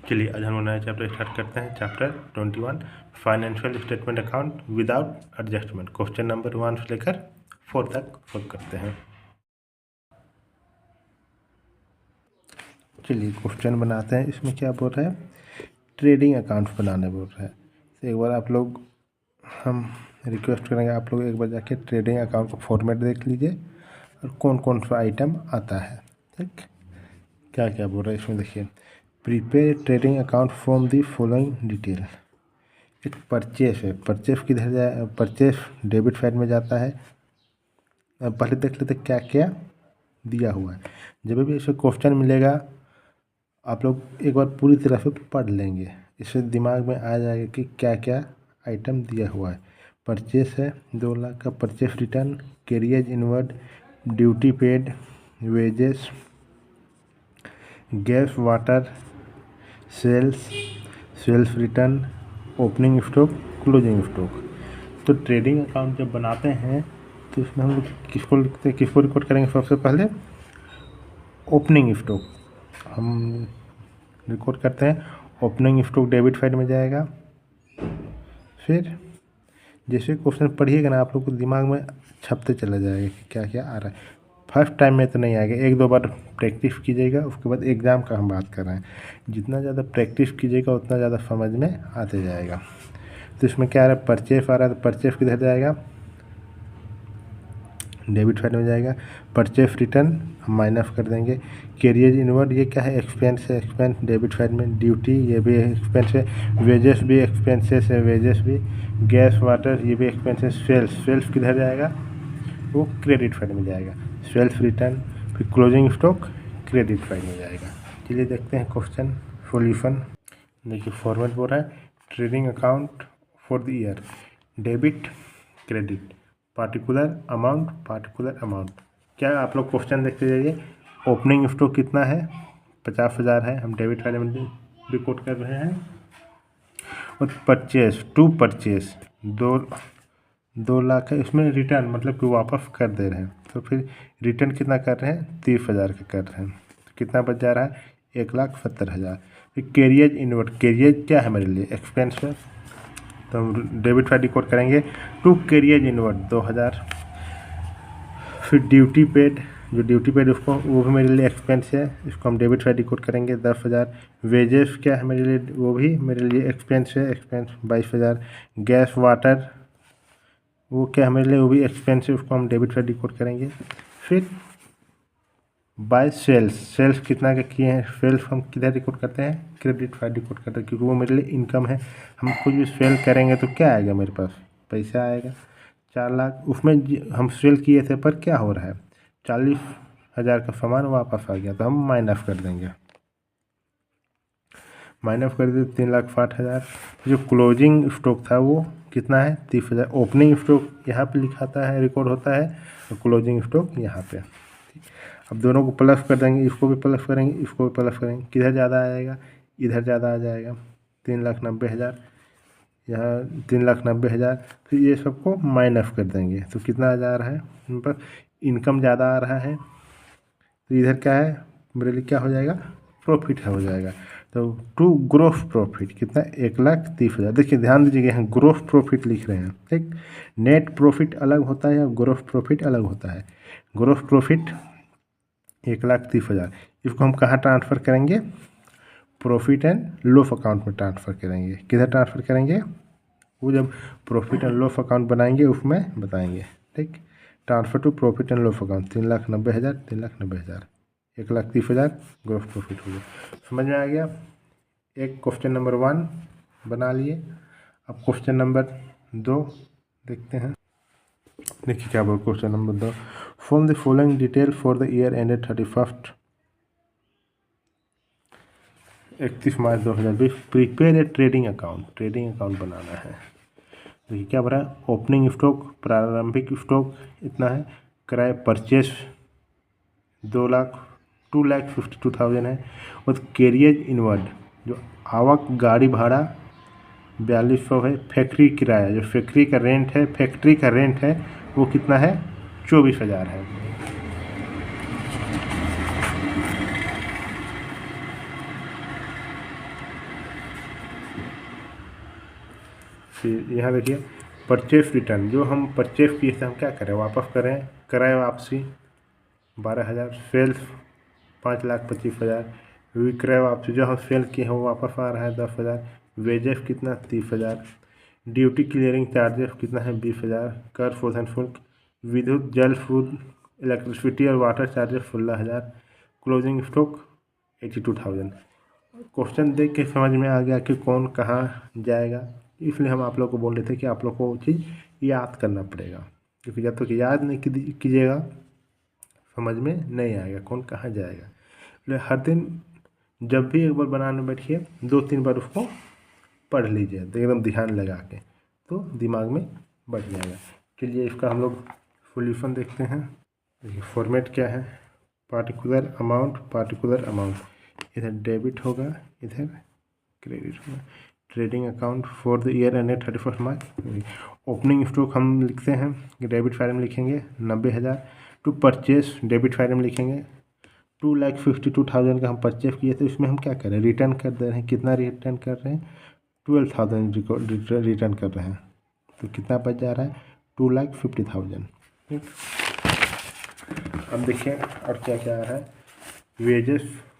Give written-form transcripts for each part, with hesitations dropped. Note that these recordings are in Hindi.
चलिए आज हम नया चैप्टर स्टार्ट करते हैं। Chapter 21 financial statement account without adjustment. Question number 1 से लेकर 4 तक सॉल्व करते हैं। चलिए क्वेश्चन बनाते हैं। इसमें क्या बोल रहा है, ट्रेडिंग अकाउंट बनाने बोल रहा है। तो एक बार आप लोग, हम रिक्वेस्ट करेंगे आप लोग एक बार जाके ट्रेडिंग अकाउंट का फॉर्मेट देख लीजिए और कौन कौन सा आइटम आता है। ठीक, क्या क्या बोल रहा है इसमें देखिए। Prepare trading account from the following detail. एक परचेस है, परचेस किधर जाए, परचेस डेबिट साइड में जाता है। अब पहले देख लेते क्या क्या दिया हुआ है। जब भी ऐसे क्वेश्चन मिलेगा आप लोग एक बार पूरी तरह से पढ़ लेंगे, इससे दिमाग में आ जाएगा कि क्या क्या आइटम दिया हुआ है। परचेस है 2 लाख का, purchase return, carriage inward, duty paid, wages, gas water, sales return, opening stock, closing stock. तो ट्रेडिंग अकाउंट जब बनाते हैं तो इसमें हम लोग किसको लिखते हैं, किसको रिकॉर्ड करेंगे। सबसे पहले ओपनिंग स्टॉक हम रिकॉर्ड करते हैं। ओपनिंग स्टॉक डेबिट साइड में जाएगा। फिर जैसे क्वेश्चन पढ़िएगा ना आप लोग को दिमाग में छपते चला जाएगा कि क्या क्या आ रहा है। फर्स्ट टाइम में तो नहीं आएगा, 1-2 बार प्रैक्टिस कीजिएगा। उसके बाद एग्ज़ाम का हम बात कर रहे हैं, जितना ज़्यादा प्रैक्टिस कीजिएगा उतना ज़्यादा समझ में आते जाएगा। तो इसमें क्या आ रहा है, परचेस आ रहा है, तो परचेस किधर जाएगा, डेबिट साइड में जाएगा। परचेस रिटर्न हम माइनस कर देंगे। कैरियज इनवर्ड ये क्या है, एक्सपेंस है, एक्सपेंस डेबिट साइड में। ड्यूटी ये भी एक्सपेंस है। वेजेस भी एक्सपेंसेस है, वेजेस भी। गैस वाटर ये भी एक्सपेंस है। सेल्स किधर जाएगा, वो क्रेडिट साइड में जाएगा। सेल्स रिटर्न, फिर क्लोजिंग स्टॉक क्रेडिट साइड में जाएगा। चलिए देखते हैं क्वेश्चन सॉल्यूशन। देखिए फॉर्मेट बोल रहा है trading account for the year, debit credit, particular amount. क्या आप लोग क्वेश्चन देखते जाइए। ओपनिंग स्टॉक कितना है, 50,000 है, हम डेबिट साइड में रिकॉर्ड कर रहे हैं। और परचेस टू परचेस 2 लाख है। इसमें रिटर्न मतलब कि वापस कर दे रहे हैं, तो फिर रिटर्न कितना कर रहे हैं, 30,000 का कर रहे हैं। तो कितना बच जा रहा है, 1,70,000। फिर कैरियज इनवर्ड, कैरियज क्या है मेरे लिए, एक्सपेंस है, तो हम डेबिट साइड रिकॉर्ड करेंगे। To carriage inward 2,000। फिर ड्यूटी पेड, जो ड्यूटी पेड उसको, वो भी मेरे लिए एक्सपेंस है, इसको हम डेबिट साइड रिकॉर्ड करेंगे 10,000। वेजेस क्या है मेरे लिए, वो भी मेरे लिए एक्सपेंस है, एक्सपेंस 22,000। गैस वाटर वो क्या है मेरे लिए, वो भी एक्सपेंस है, उसको हम डेबिट साइड रिकॉर्ड करेंगे। फिर बाय सेल्स कितना का किए हैं, सेल्स हम किधर रिकॉर्ड करते हैं, क्रेडिट साइड रिकॉर्ड करते हैं, क्योंकि वो मेरे लिए इनकम है। हम कुछ भी सेल करेंगे तो क्या आएगा, मेरे पास पैसा आएगा 4 लाख। उसमें हम सेल किए थे पर क्या हो रहा है, 40,000 का सामान वापस आ गया, तो हम माइनस कर देंगे। माइनस कर दिए 3,60,000। जो क्लोजिंग स्टॉक था वो कितना है, 30,000। ओपनिंग स्टॉक यहाँ पे लिखाता है, रिकॉर्ड होता है, और क्लोजिंग स्टॉक यहाँ पे। अब दोनों को प्लस कर देंगे, इसको भी प्लस करेंगे, इसको भी प्लस करेंगे। किधर ज़्यादा आएगा, इधर ज़्यादा आ जाएगा, 3,90,000, यहाँ 3,90,000। फिर ये सबको माइनस कर देंगे, तो कितना आ जा रहा है, मेरे पास इनकम ज़्यादा आ रहा है, तो इधर क्या है मेरे लिए, क्या हो जाएगा, प्रॉफिट हो जाएगा। तो टू ग्रोस प्रॉफिट कितना, 1,30,000। देखिए ध्यान दीजिएगा, यहाँ ग्रोस प्रॉफिट लिख रहे हैं। ठीक, नेट प्रॉफिट अलग होता है और ग्रोस प्रॉफिट अलग होता है। ग्रोस प्रॉफिट 1,30,000, इसको हम कहाँ ट्रांसफ़र करेंगे, प्रॉफिट एंड लॉस अकाउंट में ट्रांसफ़र करेंगे। किधर ट्रांसफ़र करेंगे, वो जब प्रॉफिट एंड लॉस अकाउंट बनाएंगे उसमें बताएंगे। ठीक, transfer to profit and loss account 3,90,000, 3,90,000, 1,30,000 gross profit हो गया। समझ में आ गया। एक क्वेश्चन नंबर 1 बना लिए। अब क्वेश्चन नंबर 2 देखते हैं। देखिए क्या बोल, question number 2, from the following detail for the year ended 31 March 2020, prepare a trading account बनाना है। देखिए क्या भरा, ओपनिंग स्टॉक, प्रारंभिक स्टॉक इतना है, किराए परचेस 2,52,000 है। और कैरियज इनवर्ड जो आवक गाड़ी भाड़ा 4,200 है। फैक्ट्री किराया, जो फैक्ट्री का रेंट है वो कितना है, 24,000 है। फिर यहाँ देखिए परचेस रिटर्न, जो हम परचेस किए थे हम क्या करें, वापस करें, कराए वापसी 12,000, सेल्स 5,25,000, विक्रय वापसी जो हम सेल किए हैं वो वापस आ रहा है 10,000, वेजेस कितना 30,000, ड्यूटी क्लियरिंग चार्जेस कितना है 20,000, कर शोधन शुल्क, विद्युत जल फूड इलेक्ट्रिसिटी और water charges 16,000, closing stock 82,000। Question देख के समझ में आ गया कि कौन कहाँ जाएगा, इसलिए हम आप लोग को बोल रहे थे कि आप लोग को वो चीज़ याद करना पड़ेगा, क्योंकि जब तक याद नहीं कीजिएगा समझ में नहीं आएगा कौन कहाँ जाएगा। इसलिए हर दिन जब भी एक बार बनाने बैठिए 2-3 बार उसको पढ़ लीजिए, तो एकदम ध्यान लगा के, तो दिमाग में बैठ जाएगा। चलिए इसका हम लोग सॉल्यूशन देखते हैं। देखिए फॉर्मेट क्या है, पार्टिकुलर अमाउंट, इधर डेबिट होगा, इधर क्रेडिट होगा। Trading account for the year ended 31 March. Opening stock हम लिखते हैं, डेबिट साइड में लिखेंगे 90,000। टू परचेस डेबिट साइड में लिखेंगे 2,52,000 का हम परचेस किए थे, इसमें हम क्या कर रहे हैं, रिटर्न कर दे रहे हैं। कितना रिटर्न कर रहे हैं, 12,000 रिटर्न कर रहे हैं, तो कितना बच जा रहा है 2,50,000। ठीक, अब देखिए और क्या क्या आ रहा है।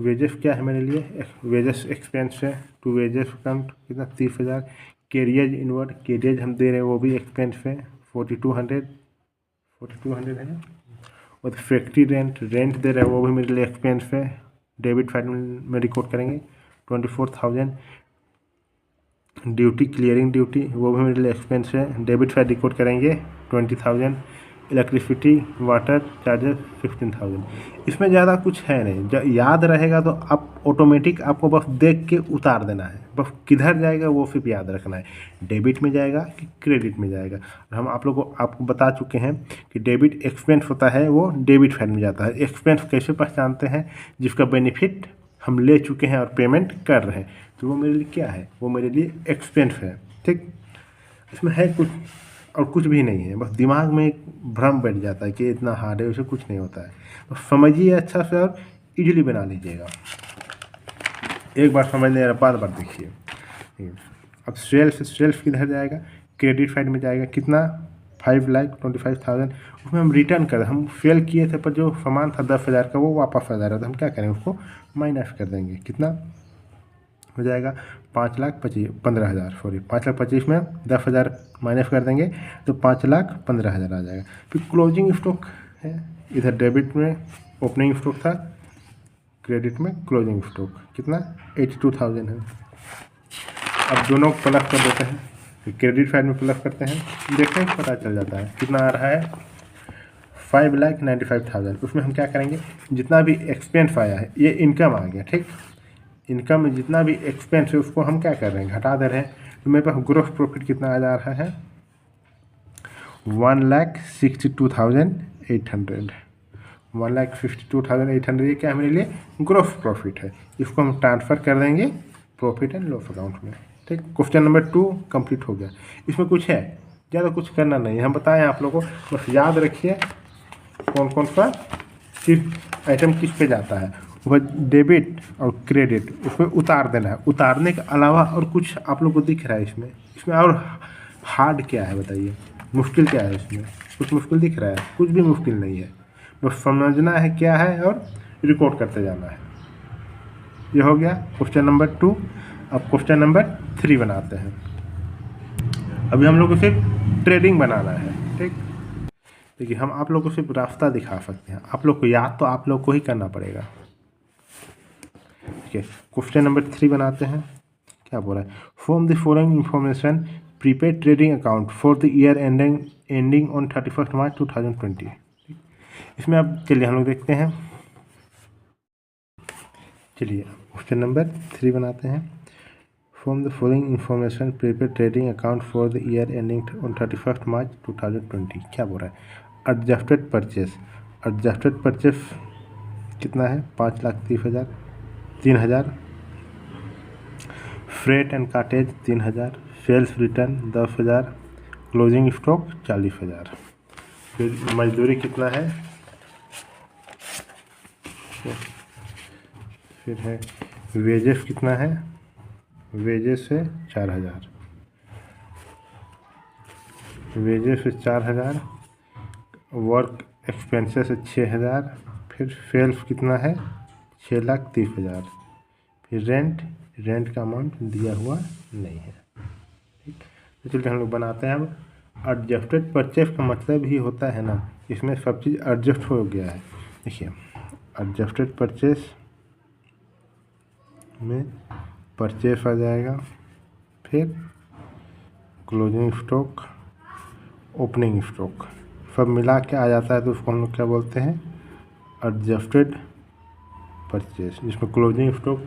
वेजेस क्या है मेरे लिए, वेजेस एक्सपेंस है, टू वेजेस अकाउंट कितना 30,000। कैरियज इनवर्ड, कैरियज हम दे रहे हैं वो भी एक्सपेंस है 4,200 है। और फैक्ट्री रेंट दे रहे हैं वो भी मेरे लिए एक्सपेंस है, डेबिट साइड में रिकॉर्ड करेंगे 24,000। ड्यूटी क्लियरिंग ड्यूटी वो भी मेरे लिए एक्सपेंस है, डेबिट साइड रिकॉर्ड करेंगे 20,000। Electricity water charges 15,000। इसमें ज़्यादा कुछ है नहीं, जब याद रहेगा तो आप ऑटोमेटिक आपको बस देख के उतार देना है, बस किधर जाएगा वो सिर्फ याद रखना है, डेबिट में जाएगा कि क्रेडिट में जाएगा। और हम आप लोगों को आपको बता चुके हैं कि डेबिट एक्सपेंस होता है वो डेबिट साइड में जाता है। एक्सपेंस कैसे पहचानते हैं, जिसका बेनिफिट हम ले चुके हैं और पेमेंट कर रहे हैं, तो वो मेरे लिए क्या है, वो मेरे लिए एक्सपेंस है। ठीक, इसमें है कुछ और कुछ भी नहीं है, बस दिमाग में एक भ्रम बैठ जाता है कि इतना हार्ड है, उसे कुछ नहीं होता है। तो समझिए अच्छा से और इजीली बना लीजिएगा, एक बार समझ लें बार बार देखिए। अब सेल्फ किधर जाएगा, क्रेडिट साइड में जाएगा, कितना 5,25,000। उसमें हम रिटर्न कर, हम सेल किए थे पर जो सामान था 10,000 का वो वापस आ जा रहा था, हम क्या करें उसको माइनस कर देंगे, कितना हो जाएगा 5,15,000, सॉरी 5,25,000 में 10,000 माइनस कर देंगे तो 5,15,000 आ जाएगा। फिर क्लोजिंग स्टॉक है, इधर डेबिट में ओपनिंग स्टॉक था, क्रेडिट में क्लोजिंग स्टॉक कितना 82,000 है। अब दोनों प्लस कर देते हैं, फिर क्रेडिट साइड में प्लस करते हैं, देखते हैं पता चल जाता है कितना आ रहा है 5,95,000। उसमें हम क्या करेंगे, जितना भी एक्सपेंस आया है ये इनकम आ गया। ठीक, इनकम में जितना भी एक्सपेंस है उसको हम क्या कर रहे हैं, घटा दे रहे हैं। तो मेरे पास ग्रोस प्रॉफिट कितना आ जा रहा है 1,62,800। 1,62,800 ये क्या है मेरे लिए ग्रोस प्रॉफिट है, इसको हम ट्रांसफ़र कर देंगे प्रॉफिट एंड लॉस अकाउंट में। ठीक, क्वेश्चन नंबर 2 कंप्लीट हो गया। इसमें कुछ है, ज़्यादा कुछ करना नहीं है, हम बताएं आप लोगों को, बस याद रखिए कौन कौन सा सिर्फ आइटम किस पे जाता है, वह डेबिट और क्रेडिट उसमें उतार देना है। उतारने के अलावा और कुछ आप लोग को दिख रहा है इसमें और हार्ड क्या है बताइए, मुश्किल क्या है इसमें, कुछ मुश्किल दिख रहा है, कुछ भी मुश्किल नहीं है, बस समझना है क्या है और रिकॉर्ड करते जाना है। ये हो गया क्वेश्चन नंबर 2। अब क्वेश्चन नंबर 3 बनाते हैं। अभी हम लोग को सिर्फ ट्रेडिंग बनाना है। ठीक, देखिए हम आप लोग को सिर्फ रास्ता दिखा सकते हैं, आप लोग को याद तो आप लोग को ही करना पड़ेगा। ठीक है, क्वेश्चन नंबर 3 बनाते हैं। क्या बोल रहा है, from the following information prepaid trading account for the year ending on 31 March 2020। इसमें अब चलिए हम लोग देखते हैं, चलिए क्वेश्चन नंबर 3 बनाते हैं। From the following information prepaid trading account for the year ending on 31 March 2020। क्या बोल रहा है, एडजस्टेड परचेस कितना है 5,30,000 3,000। Freight and cartage 3,000। Sales return 10,000। Closing stock 40,000। फिर मजदूरी कितना है, फिर है वेजेस कितना है, वेजेस है 4,000। वेजेस से 4000, वर्क एक्सपेंसेस से 6000, फिर सेल्स कितना है 6,30,000, फिर रेंट का अमाउंट दिया हुआ नहीं है। ठीक, तो चलिए हम लोग बनाते हैं। अब एडजस्टेड परचेस का मतलब ही होता है ना, इसमें सब चीज़ एडजस्ट हो गया है। देखिए एडजस्टेड परचेस में परचेस आ जाएगा, फिर क्लोजिंग स्टॉक, ओपनिंग स्टॉक सब मिला के आ जाता है, तो उसको हम लोग क्या बोलते हैं एडजस्टेड परचेस, जिसमें क्लोजिंग स्टॉक,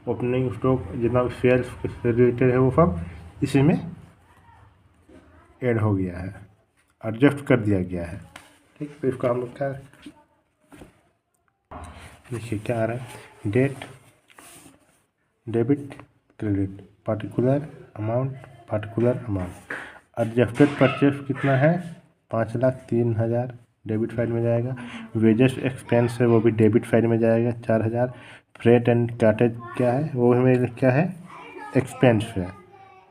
ओपनिंग स्टॉक, जितना भी सेल्स से रिलेटेड है वो सब इसी में ऐड हो गया है, एडजस्ट कर दिया गया है। ठीक, तो इसको हम लोग क्या देखिए क्या आ रहा है, debit credit, particular amount. Adjusted purchase कितना है 5,03,000, डेबिट साइड में जाएगा। वेजेस एक्सपेंस है वो भी डेबिट साइड में जाएगा 4,000। फ्रेट एंड कार्टेज क्या है वो हमें क्या है एक्सपेंस है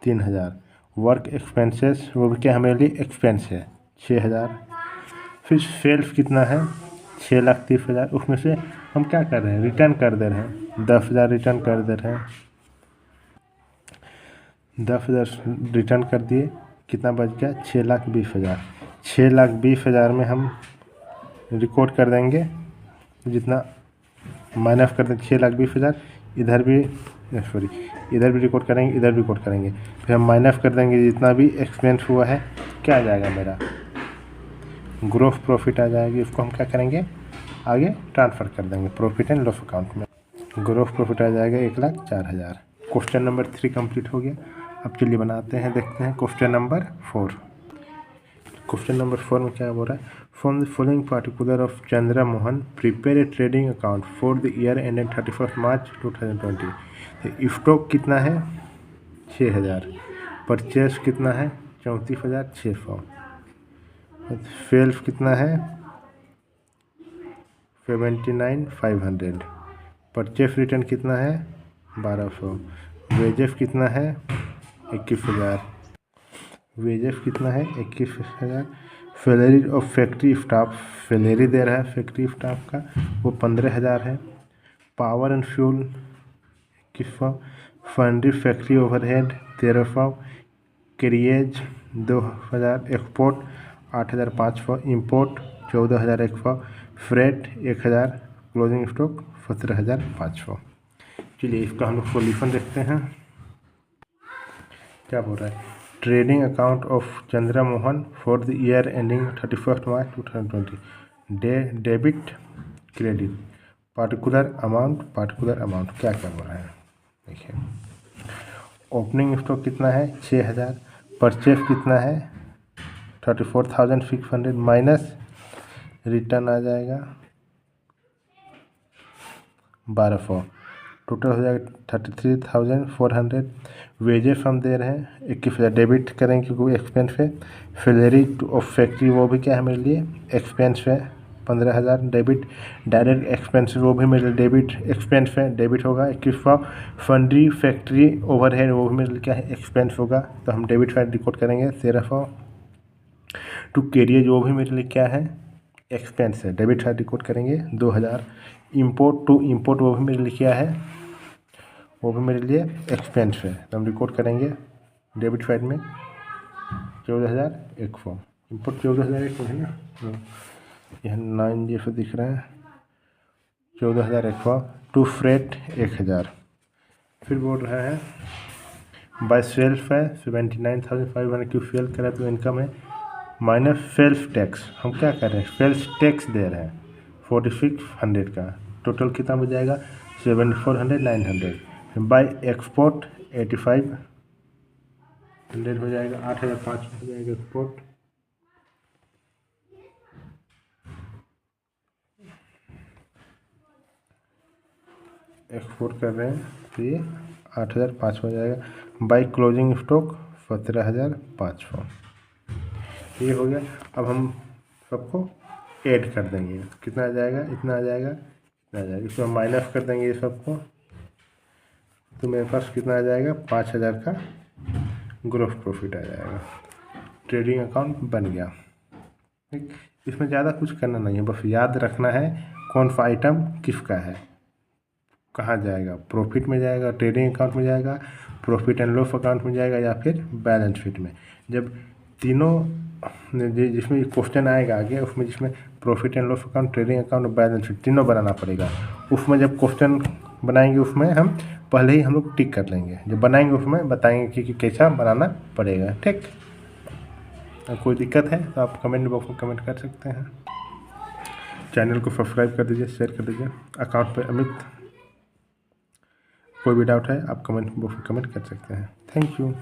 3,000। वर्क एक्सपेंसेस वो भी क्या हमारे लिए एक्सपेंस है 6,000। फिर सेल्स कितना है 6,30,000, उसमें से हम क्या कर रहे हैं रिटर्न कर दे रहे हैं 10,000 रिटर्न कर दे रहे हैं, 10,000 रिटर्न कर दिए, कितना बच गया 6,20,000। 6,20,000 में हम रिकॉर्ड कर देंगे जितना माइनस कर देंगे 6,20,000, इधर भी सॉरी इधर भी रिकॉर्ड करेंगे, इधर भी रिकॉर्ड करेंगे, फिर हम माइनस कर देंगे जितना भी एक्सपेंस हुआ है, क्या आ जाएगा मेरा ग्रोस प्रॉफिट आ जाएगी। उसको हम क्या करेंगे आगे ट्रांसफ़र कर देंगे प्रॉफिट एंड लॉस अकाउंट में। ग्रोस प्रॉफिट आ जाएगा 1,04,000। क्वेश्चन नंबर 3 कंप्लीट हो गया। अब चलिए बनाते हैं, देखते हैं क्वेश्चन नंबर 4। क्वेश्चन नंबर 4 में क्या बोल रहा है, from the following particular of Chandra Mohan prepare a trading account for the year ended 31 March 2020। Stock कितना है 6,000, परचेस कितना है 34,600, सेल्स कितना है 79,500, परचेस रिटर्न कितना है 1,200, वेजेस कितना है 21,000, वेजेस कितना है 21,000। Salary of factory staff, salary दे रहा है फैक्ट्री स्टाफ का वो 15,000 है। पावर एंड फ्यूल 2100, फंडी factory overhead 1,300, carriage 2,000, export 8,500, import 14,100, freight 1,000, closing stock 17,500। चलिए इसका हम लोग सोल्यूशन देखते हैं। क्या बोल रहा है, trading account of Chandra Mohan for the year ending 31 March 2020, debit credit, particular amount क्या क्या बोल रहा है देखिए। ओपनिंग स्टॉक कितना है 6,000, परचेस कितना है 34,600 माइनस रिटर्न आ जाएगा 1,200, टोटल हो जाएगा 33,400। वेजेस हम दे रहे हैं 21,000, डेबिट करेंगे क्योंकि एक्सपेंस है। सैलरी ऑफ फैक्ट्री वो भी क्या है मेरे लिए एक्सपेंस है 15,000, डेबिट। डायरेक्ट एक्सपेंस वो भी मेरे लिए डेबिट एक्सपेंस है, डेबिट होगा 2100। फंडी फैक्ट्री ओवरहेड वो भी मेरे लिए क्या है एक्सपेंस होगा, तो हम डेबिट साइड रिकॉर्ड करेंगे 1,300। टू कैरियर वो भी मेरे लिए क्या है एक्सपेंस है, डेबिट साइड रिकॉर्ड करेंगे 2,000। इंपोर्ट टू इंपोर्ट वो भी मेरे लिए क्या है वो भी मेरे लिए एक्सपेंस है, तो हम रिकॉर्ड करेंगे डेबिट साइड में 14,100। इंपोर्ट 14,100 है ना, यह 9 जैसे दिख रहा है 14,100। To freight 1,000। फिर बोल रहा है बाय सेल्फ है 79,500, क्यों सेल करा तो इनकम है माइनस सेल्फ टैक्स, हम क्या कर रहे हैं सेल्फ टैक्स दे रहे हैं 4,600 का, टोटल कितना हो जाएगा 7,400 900। बाय एक्सपोर्ट 8,500 हो जाएगा, 8,500 हो जाएगा एक्सपोर्ट। एक्सपोर्ट कर रहे हैं तो ये 8,500 हो जाएगा। By closing stock 17,500। ये हो गया। अब हम सबको ऐड कर देंगे, कितना आ जाएगा इतना आ जाएगा इतना आ जाएगा, इसमें माइनस कर देंगे ये सबको, तो मेरे पास कितना आ जाएगा 5,000 का ग्रोस प्रॉफिट आ जाएगा। ट्रेडिंग अकाउंट बन गया। ठीक, इसमें ज़्यादा कुछ करना नहीं है, बस याद रखना है कौन सा आइटम किसका है, कहाँ जाएगा, प्रॉफिट में जाएगा, ट्रेडिंग अकाउंट में जाएगा, प्रॉफिट एंड लॉस अकाउंट में जाएगा, या फिर बैलेंस शीट में। जब तीनों जिसमें क्वेश्चन आएगा आगे, उसमें जिसमें profit and loss account, trading account और बैलेंस शीट तीनों बनाना पड़ेगा। उसमें जब क्वेश्चन बनाएंगे उसमें हम पहले ही हम लोग टिक कर लेंगे, जब बनाएंगे उसमें बताएंगे कि कैसा बनाना पड़ेगा। ठीक, कोई दिक्कत है तो आप कमेंट बॉक्स में कमेंट कर सकते हैं। चैनल को सब्सक्राइब कर दीजिए, शेयर कर दीजिए। अकाउंट पे अमित, कोई भी डाउट है आप कमेंट बॉक्स में कमेंट कर सकते हैं। Thank you.